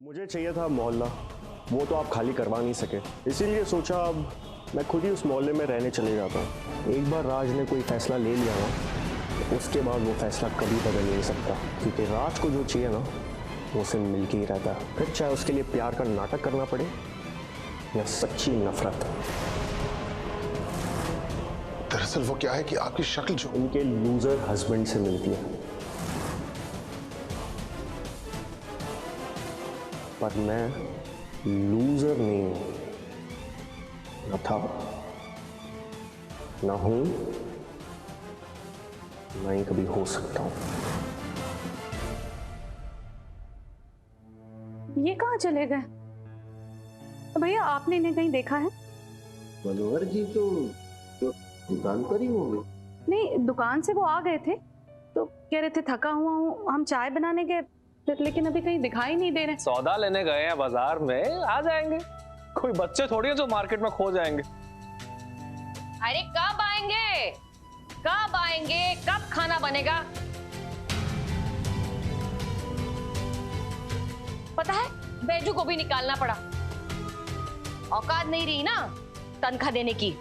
मुझे चाहिए था मोहल्ला, वो तो आप खाली करवा नहीं सके, इसीलिए सोचा अब मैं खुद ही उस मोहल्ले में रहने चले जाता हूँ। एक बार राज ने कोई फैसला ले लिया ना, तो उसके बाद वो फैसला कभी बदल नहीं सकता, क्योंकि राज को जो चाहिए ना वो उसे मिल के ही रहता है, फिर चाहे उसके लिए प्यार का नाटक करना पड़े या सच्ची नफरत। दरअसल वो क्या है कि आपकी शक्ल जो उनके लूजर हस्बैंड से मिलती है, पर मैं लूजर नहीं हूं, न था, न हूं, न ही कभी हो सकता हूं। ये कहाँ चले गए? तो भैया आपने इन्हें कहीं देखा है? मनोहर जी तो दुकान पर ही होंगे। नहीं, दुकान से वो आ गए थे तो कह रहे थे थका हुआ हूँ, हम चाय बनाने गए, लेकिन अभी कहीं दिखाई नहीं दे रहे। सौदा लेने गए हैं बाजार में, आ जाएंगे। कोई बच्चे थोड़ी है जो मार्केट में खो जाएंगे। अरे कब आएंगे, कब आएंगे, कब खाना बनेगा? पता है, बैजू को भी निकालना पड़ा, औकात नहीं रही ना तनख्वाह देने की।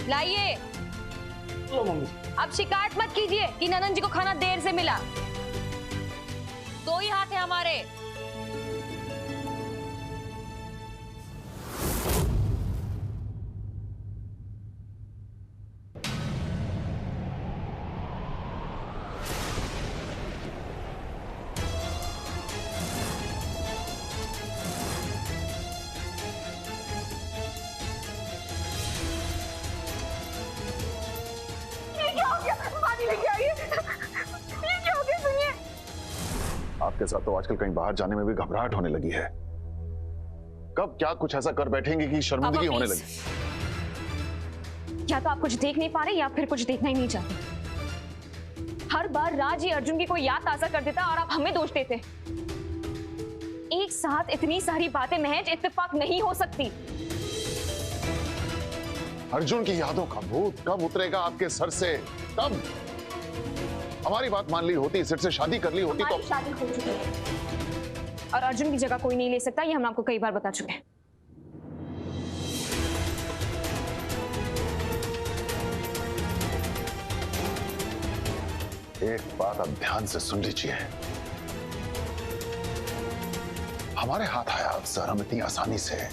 लाइए। अब शिकायत मत कीजिए कि ननन जी को खाना देर से मिला। दो ही हाथ है हमारे। आपके साथ तो आजकल कहीं बाहर जाने में भी घबराहट होने लगी है। कब क्या कुछ ऐसा कर बैठेंगे कि शर्मिंदगी होने लगी। या तो आप कुछ देख नहीं पा रहे या फिर कुछ देखना ही नहीं चाहते। हर बार राज ही अर्जुन की कोई याद ताजा कर देता और आप हमें दोष देते। एक साथ इतनी सारी बातें महज इत्तेफाक नहीं हो सकती। अर्जुन की यादों का भूत कब उतरेगा आपके सर से? कब? हमारी बात मान ली होती, सिर से शादी कर ली होती तो। शादी हो चुकी है और अर्जुन की जगह कोई नहीं ले सकता, ये हम आपको कई बार बता चुके हैं। एक बात आप ध्यान से सुन लीजिए, हमारे हाथ आया अफसर हम इतनी आसानी से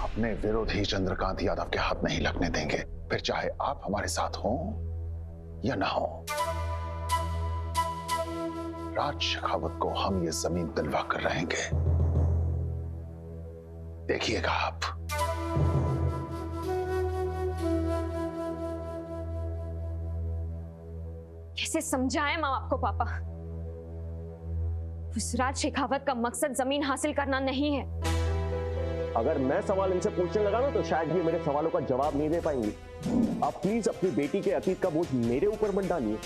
अपने विरोधी चंद्रकांत यादव के हाथ नहीं लगने देंगे, फिर चाहे आप हमारे साथ हो या ना हो। राज शेखावत को हम ये जमीन दिलवा कर रहेंगे, देखिएगा आप। कैसे समझाएं हम आपको पापा? उस राज शेखावत का मकसद जमीन हासिल करना नहीं है। अगर मैं सवाल इनसे पूछने लगा ना तो शायद ये मेरे सवालों का जवाब नहीं दे पाएंगी। आप प्लीज अपनी बेटी के अतीत का बोझ मेरे ऊपर मत डालिए।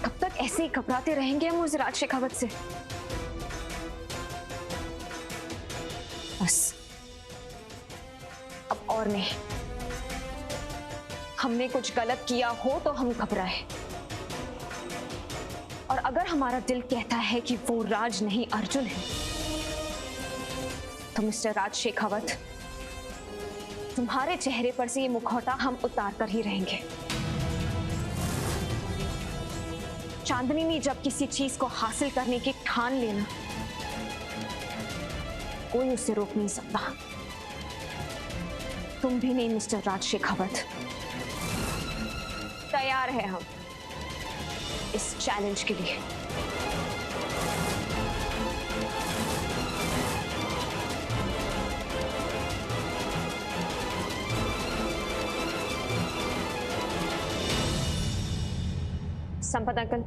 कब तक ऐसे ही घबराते रहेंगे हम उस राज शेखावत से? बस अब और नहीं। हमने कुछ गलत किया हो तो हम घबराए, और अगर हमारा दिल कहता है कि वो राज नहीं अर्जुन है, तो मिस्टर राज शेखावत, तुम्हारे चेहरे पर से ये मुखौटा हम उतार कर ही रहेंगे। चांदनी ने जब किसी चीज को हासिल करने की ठान लेना, कोई उसे रोक नहीं सकता। तुम भी नहीं मिस्टर राज शेखावत। तैयार है हम इस चैलेंज के लिए। संपत अंकल,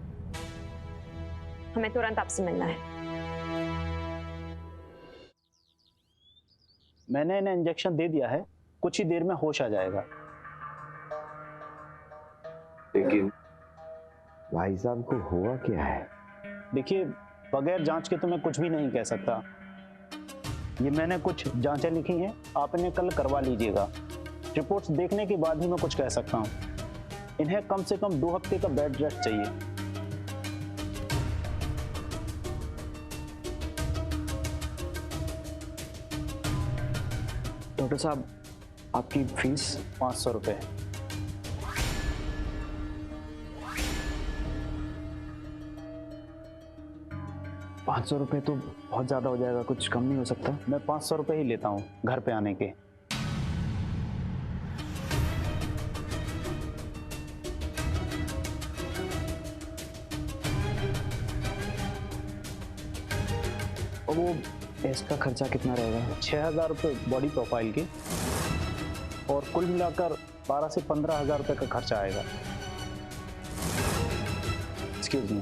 हमें तुरंत आपसे मिलना है। मैंने इन्हें इंजेक्शन दे दिया है, कुछ ही देर में होश आ जाएगा। लेकिन भाई साहब को हुआ क्या है? देखिए, बगैर जांच के तो मैं कुछ भी नहीं कह सकता। ये मैंने कुछ जांचें लिखी हैं, आप इन्हें कल करवा लीजिएगा। रिपोर्ट्स देखने के बाद ही मैं कुछ कह सकता हूँ। इन्हें कम से कम 2 हफ्ते का बेड रेस्ट चाहिए। डॉक्टर साहब, आपकी फीस? 500 रुपये। ₹500 तो बहुत ज़्यादा हो जाएगा, कुछ कम नहीं हो सकता? मैं 500 रुपये ही लेता हूँ घर पे आने के। और वो टेस्ट का खर्चा कितना रहेगा? 6000 रुपये बॉडी प्रोफाइल की, और कुल मिलाकर 12 से 15 हज़ार रुपये का खर्चा आएगा। Excuse me.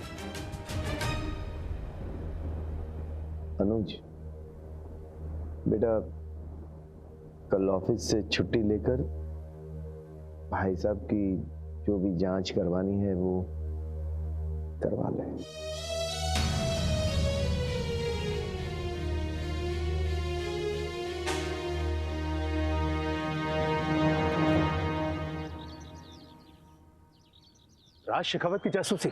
अनुज बेटा, कल ऑफिस से छुट्टी लेकर भाई साहब की जो भी जांच करवानी है वो करवा लें। राज शेखावत की जासूसी?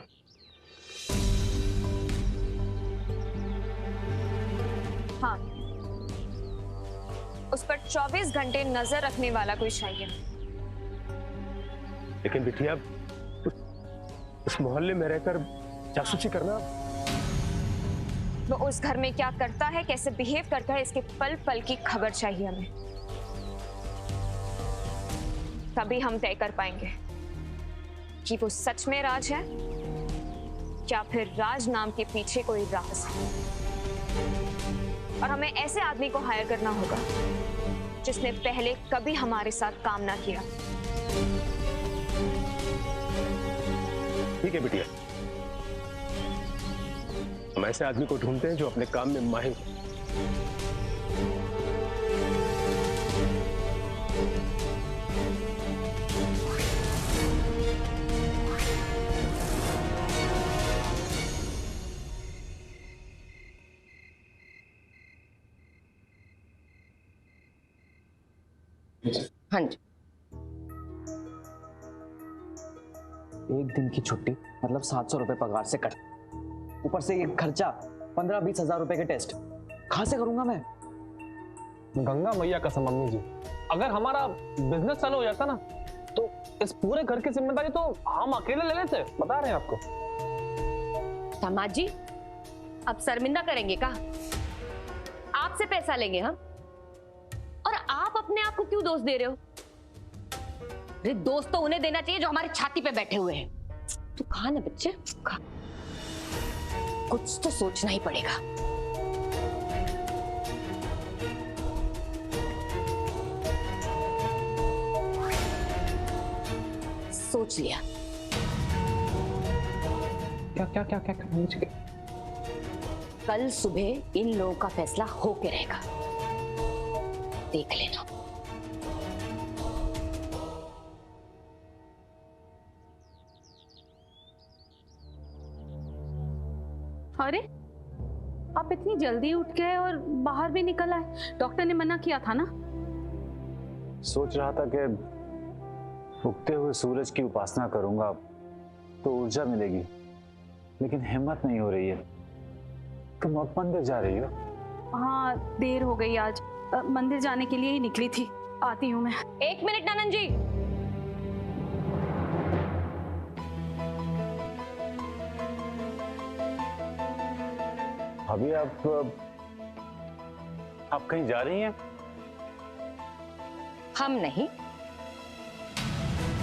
हाँ, उस पर 24 घंटे नजर रखने वाला कोई चाहिए। लेकिन बिटिया, उस मोहल्ले में रहकर जासूसी करना? वो उस घर में क्या करता है, कैसे बिहेव करता है, इसके पल पल की खबर चाहिए हमें। तभी हम तय कर पाएंगे कि वो सच में राज है या फिर राज नाम के पीछे कोई राज है। और हमें ऐसे आदमी को हायर करना होगा जिसने पहले कभी हमारे साथ काम ना किया। ठीक है बिटिया, हम ऐसे आदमी को ढूंढते हैं जो अपने काम में माहिर हो। हाँ जी। एक दिन की छुट्टी मतलब 700 रुपए पगार से कट, ऊपर से ये खर्चा 15-20 हजार रुपए के टेस्ट, कहां से करूंगा मैं? गंगा मैया कसम मम्मी जी, अगर हमारा बिजनेस चालू हो जाता ना तो इस पूरे घर की जिम्मेदारी तो हम अकेले ले लेते। बता रहे हैं आपको। दामाद जी, अब शर्मिंदा करेंगे का? आपसे पैसा लेंगे हम, और आप अपने आप को क्यों दोष दे रहे हो? अरे दोस्त तो उन्हें देना चाहिए जो हमारी छाती पे बैठे हुए हैं। तू खा ना बच्चे, खा। कुछ तो सोचना ही पड़ेगा। सोच लिया? क्या क्या क्या क्या, क्या मुझे? कल सुबह इन लोगों का फैसला होके रहेगा, देख लेना। अरे, आप इतनी जल्दी उठ गए और बाहर भी निकल आए? डॉक्टर ने मना किया था ना? सोच रहा था कि उगते हुए सूरज की उपासना करूंगा तो ऊर्जा मिलेगी, लेकिन हिम्मत नहीं हो रही है। तुम अब मंदिर जा रही हो? हाँ, देर हो गई आज। मंदिर जाने के लिए ही निकली थी। आती हूँ मैं। 1 मिनट नानन जी। अभी आप कहीं जा रही हैं? हम नहीं,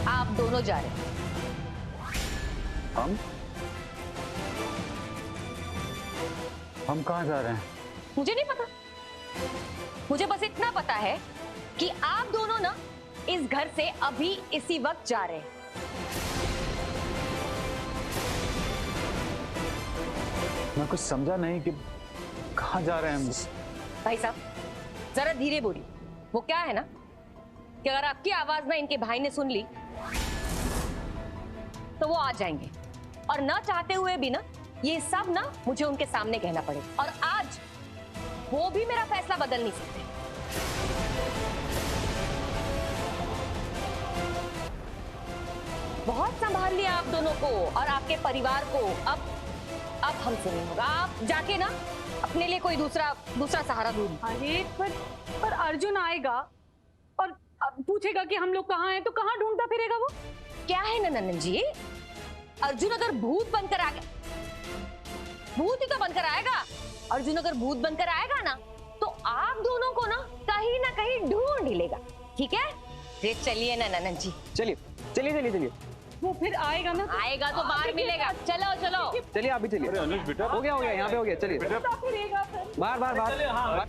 आप दोनों जा रहे हैं। हम कहाँ जा रहे हैं? मुझे नहीं पता। मुझे बस इतना पता है कि आप दोनों ना इस घर से अभी इसी वक्त जा रहे हैं। मैं कुछ समझा नहीं कि कहाँ जा रहे हैं हम। भाई साहब, जरा धीरे बोलिए। वो क्या है ना कि अगर आपकी आवाज ना इनके भाई ने सुन ली तो वो आ जाएंगे, और ना चाहते हुए भी ना ये सब ना मुझे उनके सामने कहना पड़ेगा। और आज वो भी मेरा फैसला बदल नहीं सकते। बहुत संभाल लिया आप दोनों को और आपके परिवार को। अब हमसे नहीं होगा। आप जाके ना अपने लिए कोई दूसरा सहारा ढूंढ। अरे पर अर्जुन आएगा और पूछेगा कि हम लोग कहाँ हैं, तो कहाँ ढूंढता फिरेगा वो? क्या है ना नंदन जी, अर्जुन अगर भूत बनकर आ गया, भूत ही तो बनकर आएगा। अर्जुन अगर भूत बनकर आएगा ना, तो आप दोनों को ना कहीं ढूंढ ही लेगा। ठीक है, ये चलिए ना नंदन जी, चलिए चलिए चलिए चलिए। वो फिर आएगा ना, आएगा तो बाहर मिलेगा। चलो चलो चलिए आप भी चलिए। हो गया यहाँ पे हो गया। चलिए बाहर बाहर बाहर।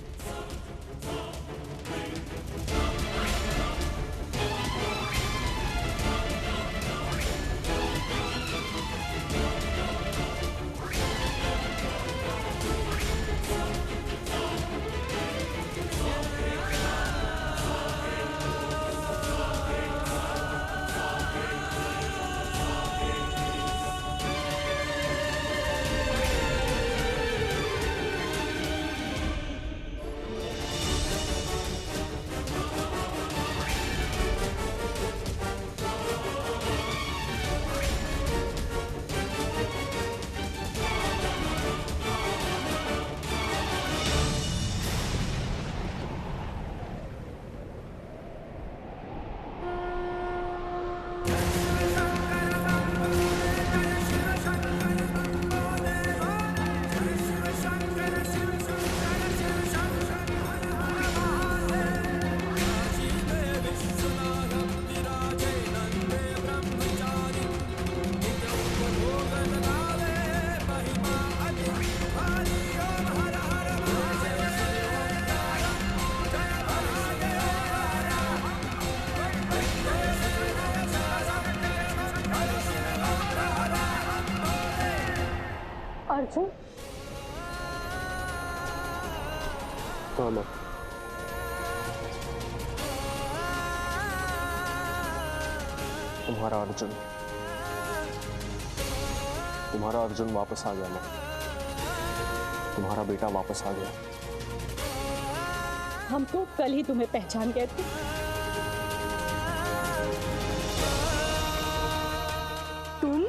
अर्जुन, हाँ माँ, तुम्हारा अर्जुन वापस आ गया माँ। तुम्हारा बेटा वापस आ गया। हम तो कल ही तुम्हें पहचान गए थे। तुम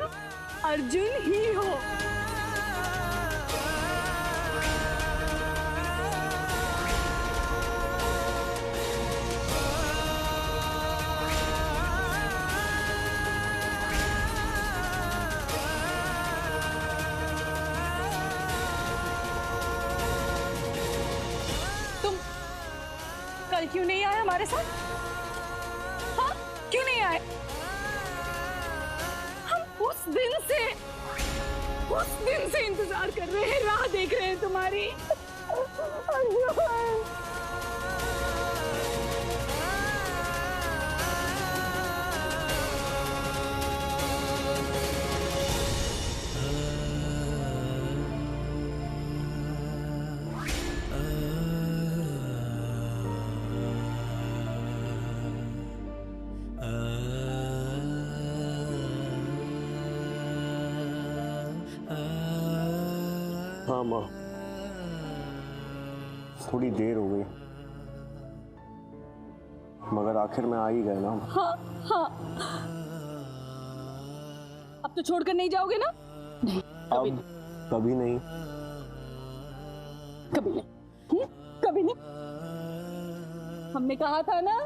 अर्जुन ही हो। कल क्यों नहीं आए हमारे साथ? हाँ, क्यों नहीं आए? हम उस दिन से इंतजार कर रहे हैं, राह देख रहे हैं तुम्हारी। हाँ माँ, थोड़ी देर हो गई, मगर आखिर में आ ही गए ना। हाँ हाँ, अब तो छोड़कर नहीं जाओगे ना? नहीं, अब कभी नहीं। कभी नहीं, कभी नहीं। हमने कहा था ना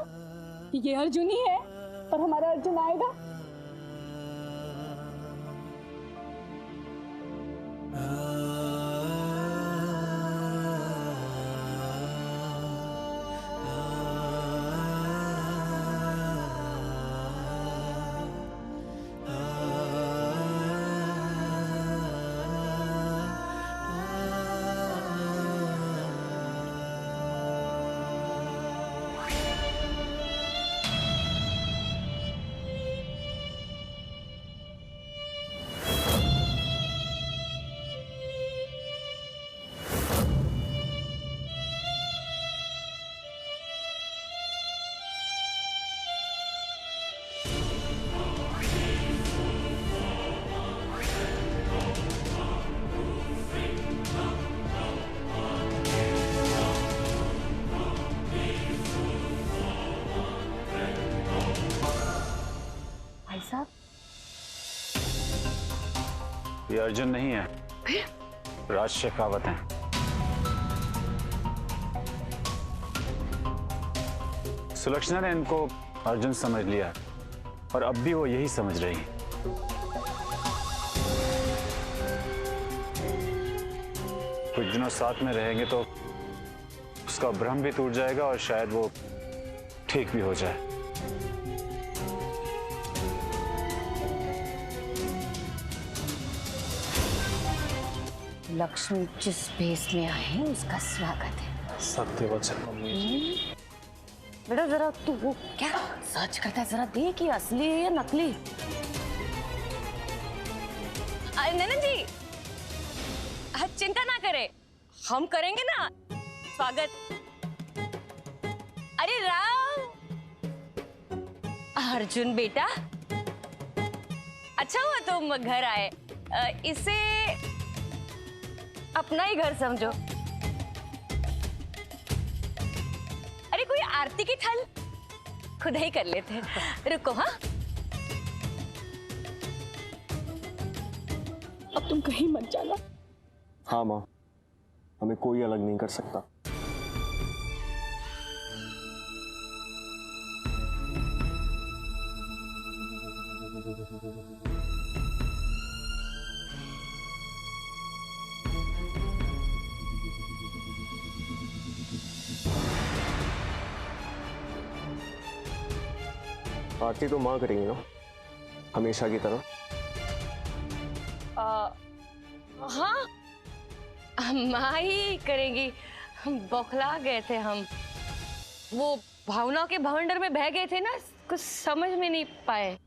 कि ये अर्जुन ही है और हमारा अर्जुन आएगा। ये अर्जुन नहीं है, राज शेखावत है। सुलक्षणा ने इनको अर्जुन समझ लिया और अब भी वो यही समझ रही है। कुछ दिनों साथ में रहेंगे तो उसका भ्रम भी टूट जाएगा और शायद वो ठीक भी हो जाए। लक्ष्मी जिस भेष में आए उसका स्वागत है। सत्य वचन मम्मी जी। बेटा जरा तू वो क्या सर्च करता है, जरा देख कि असली है या नकली। नैना जी चिंता ना करे, हम करेंगे ना स्वागत। अरे राम, अर्जुन बेटा अच्छा हुआ तुम घर आए। इसे अपना ही घर समझो। अरे कोई आरती की थल खुद ही कर लेते हैं। रुको हाँ, अब तुम कहीं मत जाना। हाँ माँ, हमें कोई अलग नहीं कर सकता। आरती तो माँ करेंगी ना, हमेशा की तरह। हाँ माँ ही करेंगी। बौखला गए थे हम, वो भावनाओं के भवंडर में बह गए थे ना, कुछ समझ में नहीं पाए।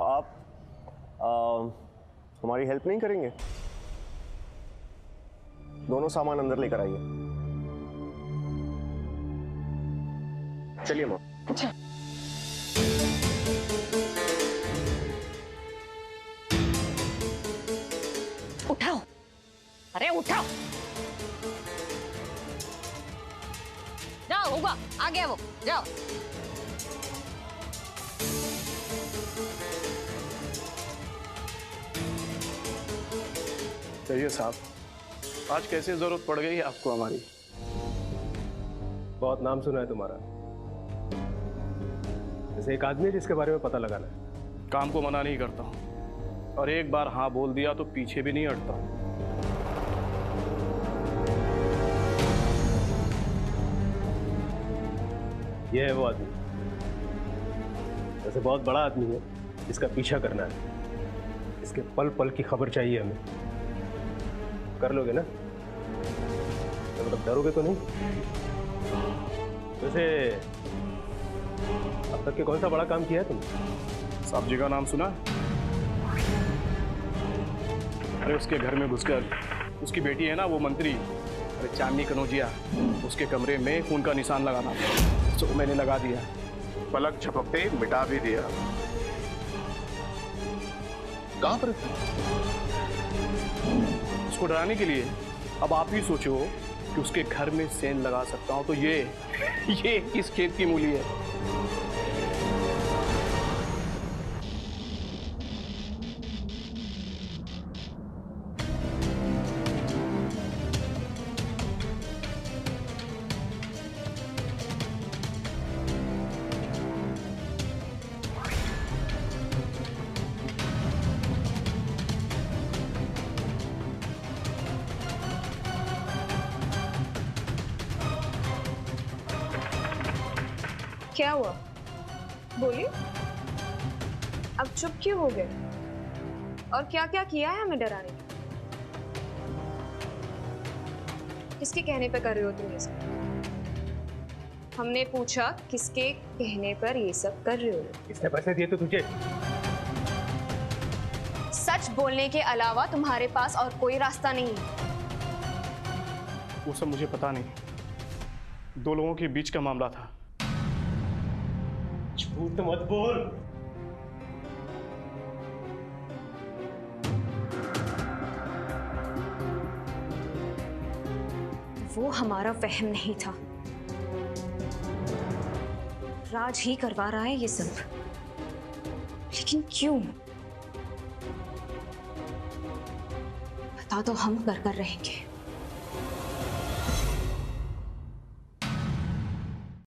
आप हमारी हेल्प नहीं करेंगे? दोनों सामान अंदर लेकर आइए। चलिए माँ। अच्छा उठाओ, अरे उठाओ। जाओ होगा, आ गया वो, जाओ। कहिए साहब, आज कैसे जरूरत पड़ गई आपको हमारी? बहुत नाम सुना है तुम्हारा, जैसे एक आदमी जिसके बारे में पता लगाना है। काम को मना नहीं करता हूं, और एक बार हाँ बोल दिया तो पीछे भी नहीं हटता। यह है वो आदमी, जैसे बहुत बड़ा आदमी है जिसका पीछा करना है। इसके पल पल की खबर चाहिए हमें। कर लोगे ना? तो मतलब डरोगे तो नहीं? वैसे अब तक के कौन सा बड़ा काम किया है तुमने? साहब जी का नाम सुना? अरे उसके घर में घुसकर उसकी बेटी है ना वो मंत्री, अरे चांदनी कनौजिया, उसके कमरे में खून का निशान लगाना था, तो मैंने लगा दिया। पलक झपकते मिटा भी दिया। कहां पर? उसको डराने के लिए। अब आप ही सोचो कि उसके घर में सेंध लगा सकता हूं तो ये किस खेत की मूली है? क्या हुआ? बोलिए, अब चुप क्यों हो गए? और क्या क्या किया है हमें डराने के? किसके कहने पे कर रहे हो तुम ये सब? हमने पूछा किसके कहने पर ये सब कर रहे हो? किसने पैसे दिए तो तुझे? सच बोलने के अलावा तुम्हारे पास और कोई रास्ता नहीं है। वो सब मुझे पता नहीं, 2 लोगों के बीच का मामला था। झूठ मत बोल। वो हमारा वहम नहीं था, राज ही करवा रहा है ये सब। लेकिन क्यों? बता दो, हम कर रहेंगे।